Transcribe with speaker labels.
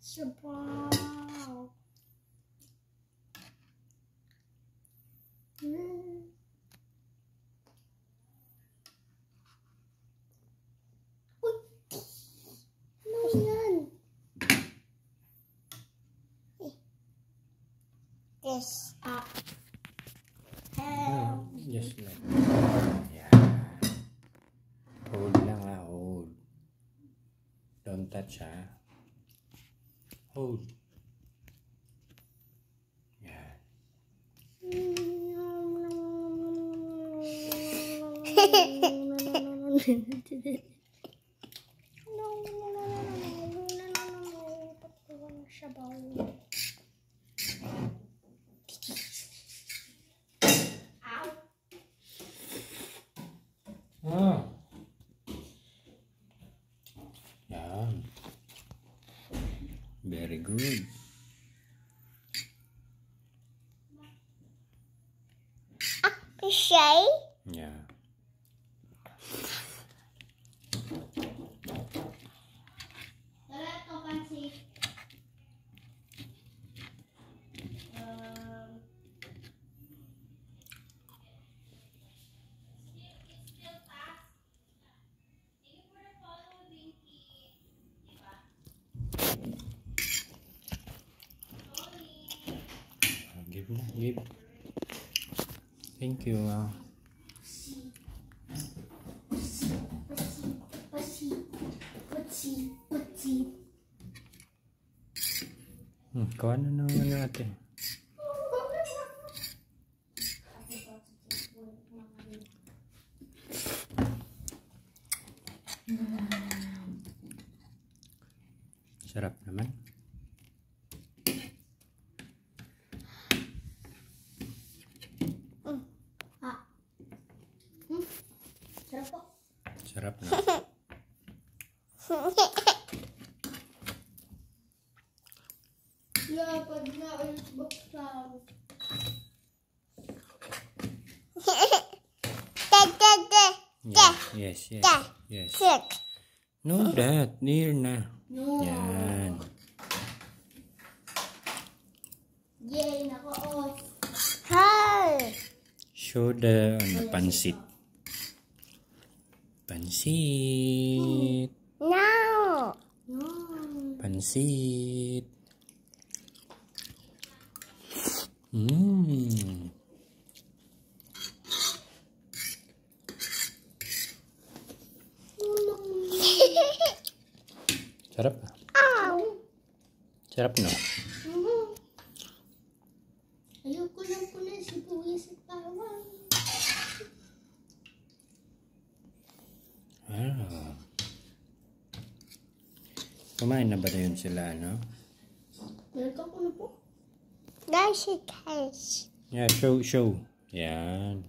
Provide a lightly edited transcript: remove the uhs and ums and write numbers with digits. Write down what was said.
Speaker 1: Sabaw. Uy! Ano yan? Yes.
Speaker 2: Just like yeah. Hold lang hold. Don't touch Hold. Yeah. Oh. Yeah. Very good.
Speaker 1: Shay?
Speaker 2: Yeah. Give. Thank you. Kuha na naman natin. Sarap naman.
Speaker 1: Sarap po.
Speaker 2: Sarap na.
Speaker 1: Lapad na ulit buksan.
Speaker 2: Yes. No, that. Near na.
Speaker 1: No.
Speaker 2: Yan.
Speaker 1: Yay, naka-off. Hi!
Speaker 2: Show the pancit. Pancit.
Speaker 1: No.
Speaker 2: Pancit. Sarap. Sarap no?
Speaker 1: Ayoko lang po na sibuyas at bawang.
Speaker 2: Kumain na ba na yun sila, no?
Speaker 1: Meron ko na po. Guys, it has.
Speaker 2: Yeah, show. Yan.